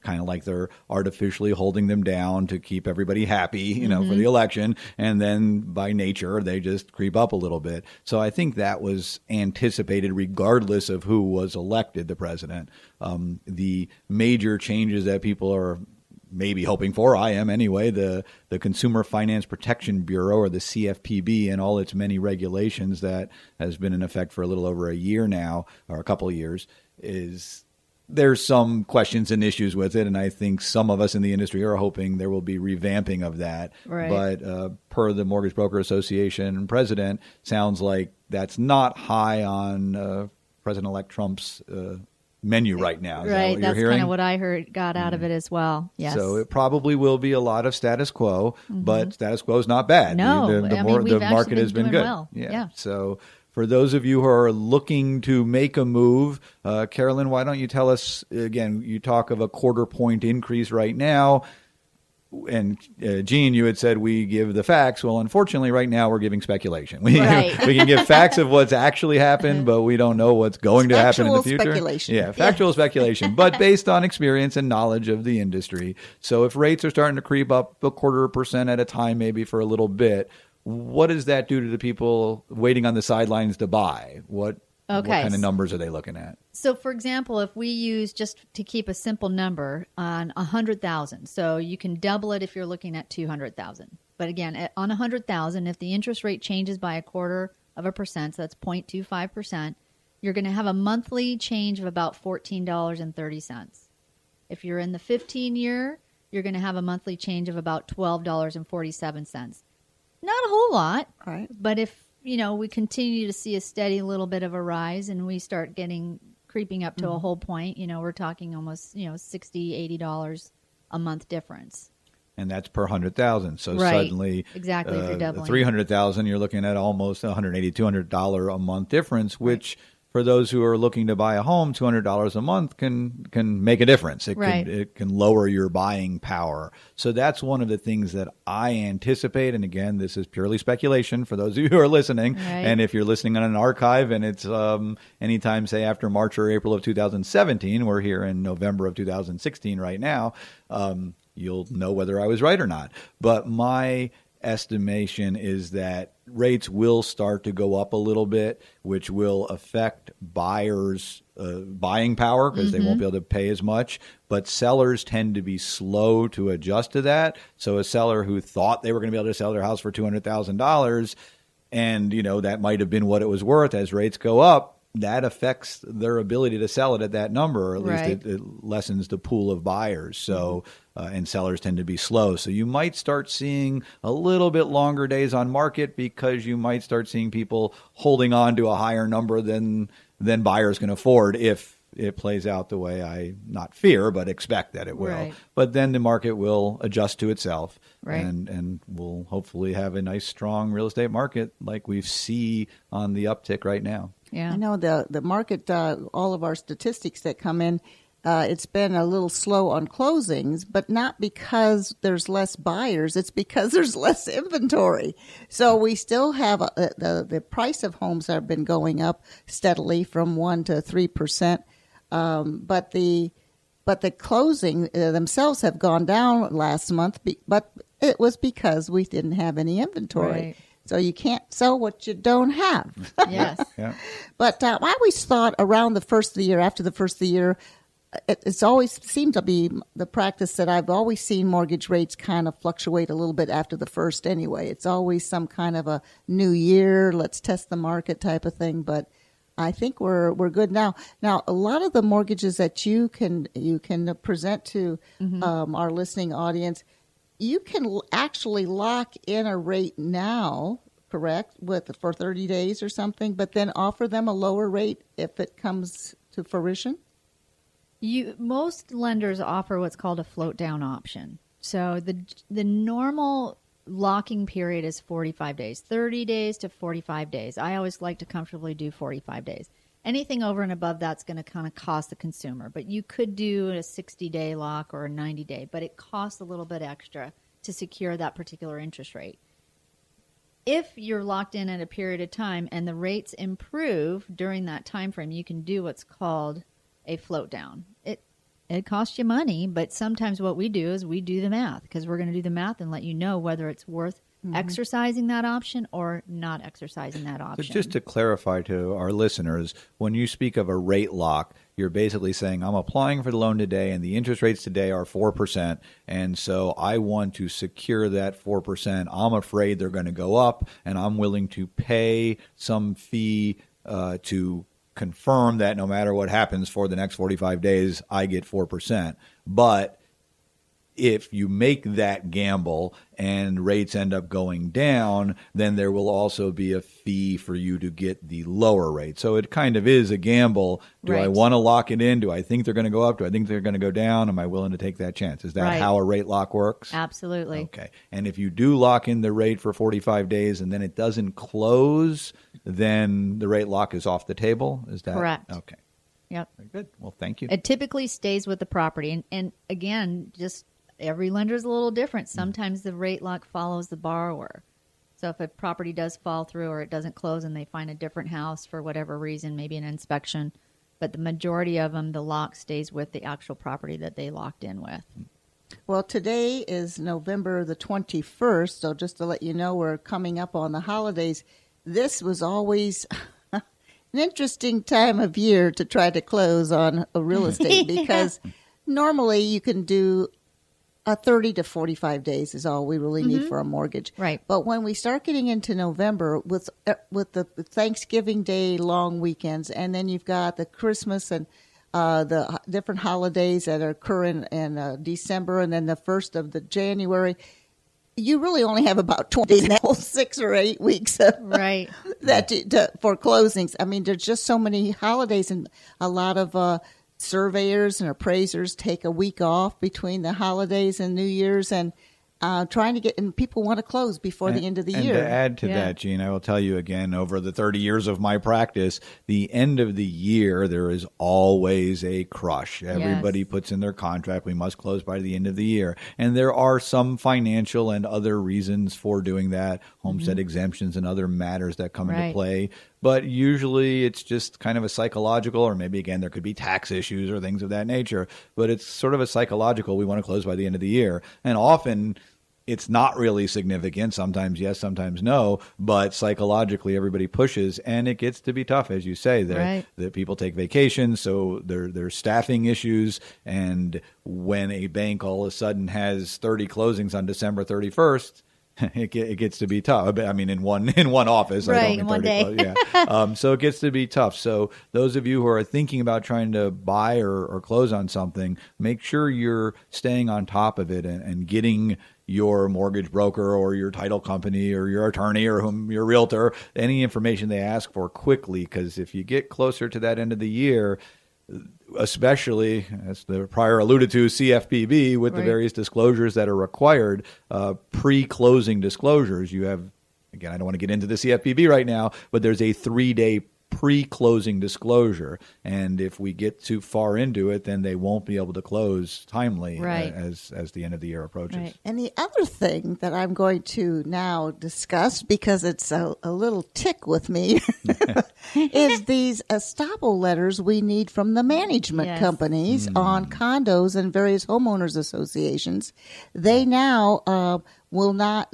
kind of like they're artificially holding them down to keep everybody happy, you know, for the election. And then by nature, they just creep up a little bit. So I think that was anticipated regardless of who was elected the president. The major changes that people are maybe hoping for, I am anyway, the Consumer Finance Protection Bureau, or the CFPB, and all its many regulations that has been in effect for a little over a year now, or a couple of years, there's some questions and issues with it, and I think some of us in the industry are hoping there will be revamping of that. Right. But per the Mortgage Broker Association president, sounds like that's not high on President-elect Trump's menu right now. Is that what That's you're hearing? kind of what I got out of it as well. Yes. So it probably will be a lot of status quo, but status quo is not bad. No, The market has been good. Well. Yeah. So for those of you who are looking to make a move, Carolyn, why don't you tell us again? You talk of a 1/4 point increase right now. And Jean, you had said we give the facts. Well, unfortunately, right now we're giving speculation. We can give facts of what's actually happened, but we don't know what's going to happen in the future. Speculation. Yeah, factual speculation, but based on experience and knowledge of the industry. So if rates are starting to creep up 1/4% at a time, maybe for a little bit, what does that do to the people waiting on the sidelines to buy? What kind of numbers are they looking at? So, for example, if we use, just to keep a simple number, on 100,000, so you can double it if you're looking at 200,000. But again, on 100,000, if the interest rate changes by 1/4%, so that's 0.25%, you're going to have a monthly change of about $14.30. If you're in the 15-year, you're going to have a monthly change of about $12.47. Not a whole lot, right? But if we continue to see a steady little bit of a rise and we start creeping up to a whole point, we're talking almost, $60, $80 a month difference. And that's per 100,000. So suddenly, exactly, if you're doubling. 300,000, you're looking at almost $180, $200 a month difference, which for those who are looking to buy a home, $200 a month can make a difference. It can lower your buying power. So that's one of the things that I anticipate. And again, this is purely speculation for those of you who are listening. Right. And if you're listening on an archive and it's anytime, say, after March or April of 2017, we're here in November of 2016 right now, you'll know whether I was right or not. But my estimation is that rates will start to go up a little bit, which will affect buyers' buying power because they won't be able to pay as much. But sellers tend to be slow to adjust to that. So a seller who thought they were going to be able to sell their house for $200,000, and that might have been what it was worth, as rates go up, that affects their ability to sell it at that number, or at least it lessens the pool of buyers. So, and sellers tend to be slow. So you might start seeing a little bit longer days on market because you might start seeing people holding on to a higher number than buyers can afford if it plays out the way I not fear, but expect that it will. Right. But then the market will adjust to itself, right, and we'll hopefully have a nice, strong real estate market like we see on the uptick right now. Yeah, I know the market, all of our statistics that come in, it's been a little slow on closings, but not because there's less buyers. It's because there's less inventory. So we still have the price of homes have been going up steadily from 1% to 3%, but the closing themselves have gone down last month. But it was because we didn't have any inventory. Right. So you can't sell what you don't have. Yes. Yeah. But I always thought around the first of the year, after the first of the year, it's always seemed to be the practice that I've always seen mortgage rates kind of fluctuate a little bit after the first anyway. It's always some kind of a new year, let's test the market type of thing. But I think we're good now. Now, a lot of the mortgages that you can present to our listening audience, you can actually lock in a rate now, correct, for 30 days or something, but then offer them a lower rate if it comes to fruition? Most lenders offer what's called a float down option. So the normal locking period is 45 days, 30 days to 45 days. I always like to comfortably do 45 days. Anything over and above that's going to kind of cost the consumer. But you could do a 60-day lock or a 90-day, but it costs a little bit extra to secure that particular interest rate. If you're locked in at a period of time and the rates improve during that time frame, you can do what's called a float down. it costs you money, but sometimes what we do is we do the math, because we're going to do the math and let you know whether it's worth exercising that option or not exercising that option. So just to clarify to our listeners, when you speak of a rate lock, you're basically saying, I'm applying for the loan today and the interest rates today are 4%. And so I want to secure that 4%. I'm afraid they're going to go up, and I'm willing to pay some fee to confirm that no matter what happens for the next 45 days, I get 4%. But if you make that gamble and rates end up going down, then there will also be a fee for you to get the lower rate. So it kind of is a gamble. Do I want to lock it in? Do I think they're going to go up? Do I think they're going to go down? Am I willing to take that chance? Is that how a rate lock works? Absolutely. Okay. And if you do lock in the rate for 45 days and then it doesn't close, then the rate lock is off the table? Is that correct? Okay. Yep. Very good. Well, thank you. It typically stays with the property. And again, just every lender is a little different. Sometimes the rate lock follows the borrower. So if a property does fall through or it doesn't close and they find a different house for whatever reason, maybe an inspection, but the majority of them, the lock stays with the actual property that they locked in with. Well, today is November the 21st, so just to let you know, we're coming up on the holidays. This was always an interesting time of year to try to close on a real estate because normally you can do 30 to 45 days is all we really need for a mortgage. Right. But when we start getting into November with the Thanksgiving Day long weekends, and then you've got the Christmas and the different holidays that occur in December, and then the 1st of the January, you really only have about 20 days now, 6 or 8 weeks of, for closings. I mean, there's just so many holidays, and a lot of surveyors and appraisers take a week off between the holidays and New Year's, and trying to get, and people want to close before the end of the year. And to add to that, Jean, I will tell you again, over the 30 years of my practice, the end of the year, there is always a crush. Everybody puts in their contract, we must close by the end of the year. And there are some financial and other reasons for doing that, homestead exemptions and other matters that come into play. But usually it's just kind of a psychological, or maybe, again, there could be tax issues or things of that nature. But it's sort of a psychological, we want to close by the end of the year. And often it's not really significant. Sometimes yes, sometimes no. But psychologically, everybody pushes, and it gets to be tough, as you say. That people take vacations, so there's staffing issues. And when a bank all of a sudden has 30 closings on December 31st, it gets to be tough. I mean, in one office, right? I don't in one day, so it gets to be tough. So those of you who are thinking about trying to buy or close on something, make sure you're staying on top of it and getting your mortgage broker or your title company or your attorney or your realtor any information they ask for quickly. Because if you get closer to that end of the year, especially, as the prior alluded to, CFPB, with the various disclosures that are required, pre-closing disclosures. You have, again, I don't want to get into the CFPB right now, but there's a 3-day pre-closing disclosure. And if we get too far into it, then they won't be able to close timely as the end of the year approaches. Right. And the other thing that I'm going to now discuss, because it's a little tick with me, is these estoppel letters we need from the management companies on condos and various homeowners associations. They now will not,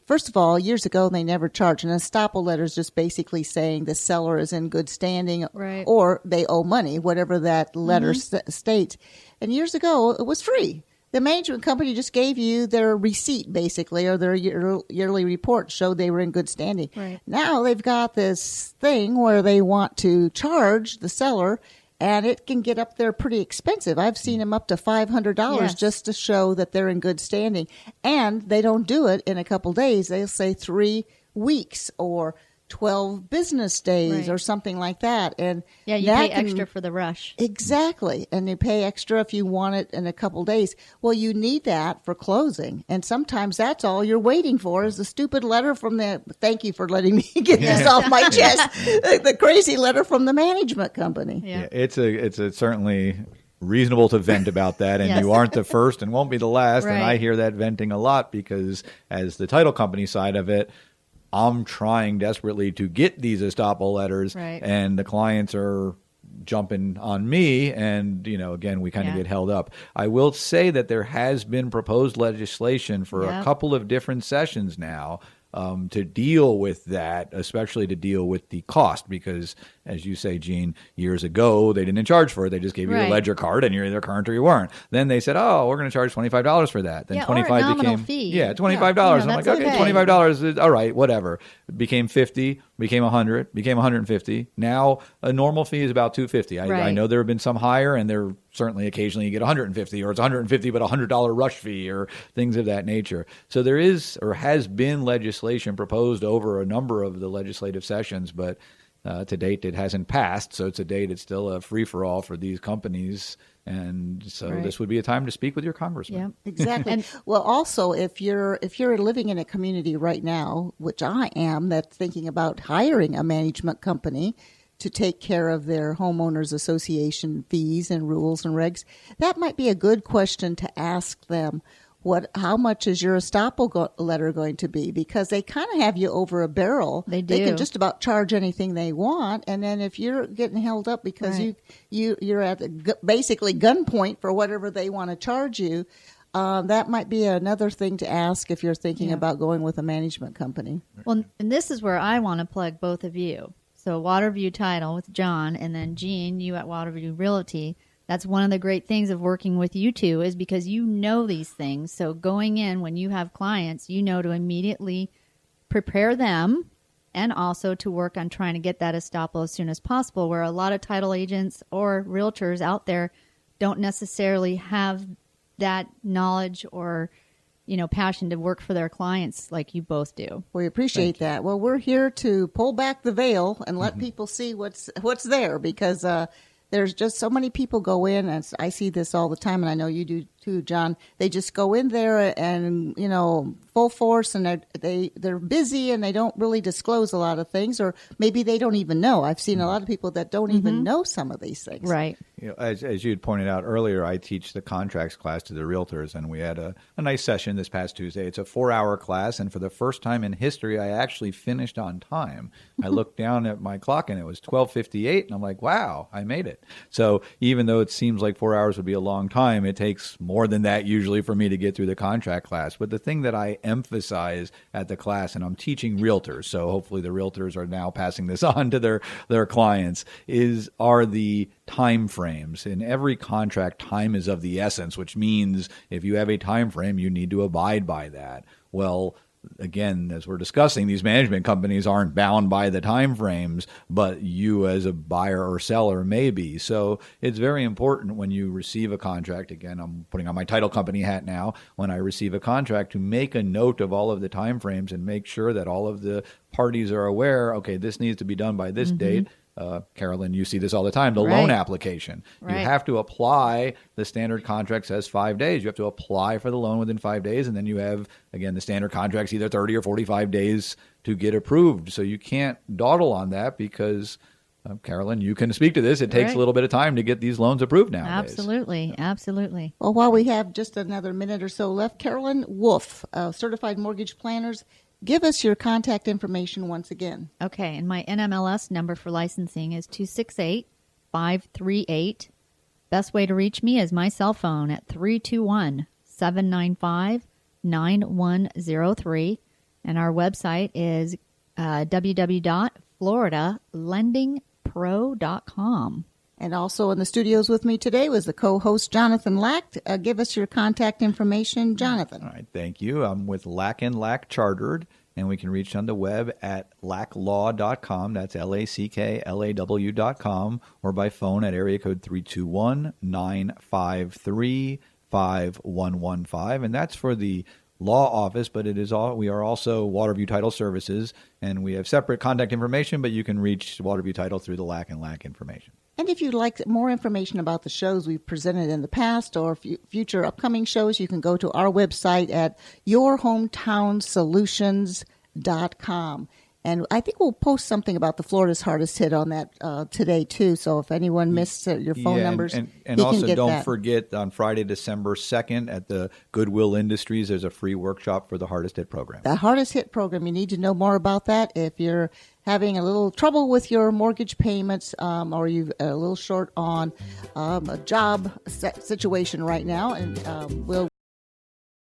first of all, years ago, they never charged. An estoppel letter is just basically saying the seller is in good standing or they owe money, whatever that letter states. And years ago, it was free. The management company just gave you their receipt, basically, or their yearly report showed they were in good standing. Right. Now they've got this thing where they want to charge the seller, and it can get up there pretty expensive. I've seen them up to $500 just to show that they're in good standing. And they don't do it in a couple days. They'll say 3 weeks or 12 business days or something like that. And you pay extra for the rush. Exactly. And you pay extra if you want it in a couple days. Well, you need that for closing. And sometimes that's all you're waiting for is the stupid letter from the, thank you for letting me get this off my chest, the crazy letter from the management company. Yeah, it's a certainly reasonable to vent about that, and you aren't the first and won't be the last. And I hear that venting a lot because as the title company side of it, I'm trying desperately to get these estoppel letters, and the clients are jumping on me, and again, we kind of get held up. I will say that there has been proposed legislation for a couple of different sessions now to deal with that, especially to deal with the cost, because as you say, Jean, years ago they didn't charge for it. They just gave you your ledger card and you're either current or you weren't. Then they said, oh, we're going to charge $25 for that. Then 25 became fee. $25. I'm like, okay, $25 is all right, whatever. It became 50, became 100, became 150. Now a normal fee is about $250. I know there have been some higher, and there certainly occasionally you get 150, or it's 150 but $100 rush fee or things of that nature. So there is or has been legislation proposed over a number of the legislative sessions, but to date it hasn't passed. So to date it's still a free-for-all for these companies. And so this would be a time to speak with your congressman. Yeah, exactly. Well, also, if you're living in a community right now, which I am, that's thinking about hiring a management company to take care of their homeowners association fees and rules and regs, that might be a good question to ask them. How much is your estoppel letter going to be? Because they kind of have you over a barrel. They do. They can just about charge anything they want, and then if you're getting held up because you're at basically gunpoint for whatever they want to charge you, that might be another thing to ask if you're thinking about going with a management company. Well, and this is where I want to plug both of you. So Waterview Title with John, and then Jean, you at Waterview Realty. That's one of the great things of working with you two, is because you know these things. So going in, when you have clients, you know to immediately prepare them, and also to work on trying to get that estoppel as soon as possible, where a lot of title agents or realtors out there don't necessarily have that knowledge or passion to work for their clients like you both do. We appreciate that. Well, we're here to pull back the veil and let people see what's there, because there's just so many people go in, and I see this all the time, and I know you do too, John. They just go in there and, full force, and they're busy, and they don't really disclose a lot of things, or maybe they don't even know. I've seen a lot of people that don't even know some of these things. Right. As you had pointed out earlier, I teach the contracts class to the realtors, and we had a nice session this past Tuesday. It's a 4-hour class, and for the first time in history, I actually finished on time. I looked down at my clock, and it was 12:58, and I'm like, wow, I made it. So even though it seems like 4 hours would be a long time, it takes more than that usually for me to get through the contract class. But the thing that I emphasize at the class, and I'm teaching realtors, so hopefully the realtors are now passing this on to their clients, are the time frames. In every contract, time is of the essence, which means if you have a time frame, you need to abide by that. Well, again, as we're discussing, these management companies aren't bound by the time frames, but you as a buyer or seller may be. So it's very important when you receive a contract. Again, I'm putting on my title company hat now. When I receive a contract, to make a note of all of the time frames and make sure that all of the parties are aware, okay, this needs to be done by this date. Carolyn, you see this all the time, the loan application. You have to apply. The standard contract says 5 days. You have to apply for the loan within 5 days, and then you have, again, the standard contract's either 30 or 45 days to get approved. So you can't dawdle on that because, Carolyn, you can speak to this. It takes a little bit of time to get these loans approved nowadays. Absolutely, absolutely. Well, while we have just another minute or so left, Carolyn Wolf, Certified Mortgage Planners, give us your contact information once again. Okay, and my NMLS number for licensing is 268-538. Best way to reach me is my cell phone at 321-795-9103. And our website is www.floridalendingpro.com. And also in the studios with me today was the co-host Jonathan Lack. Give us your contact information, Jonathan. All right, thank you. I'm with Lack & Lack Chartered, and we can reach on the web at lacklaw.com. That's LACKLAW.com, or by phone at area code 321-953-5115. And that's for the law office, but we are also Waterview Title Services, and we have separate contact information, but you can reach Waterview Title through the Lack & Lack information. And if you'd like more information about the shows we've presented in the past or future upcoming shows, you can go to our website at yourhometownsolutions.com. And I think we'll post something about the Florida's hardest hit on that today, too. So if anyone missed your phone numbers, and he can also get don't that. forget on Friday, December 2nd at the Goodwill Industries, there's a free workshop for the hardest hit program. The hardest hit program, you need to know more about that. If you're having a little trouble with your mortgage payments or you're a little short on a job situation right now, and we'll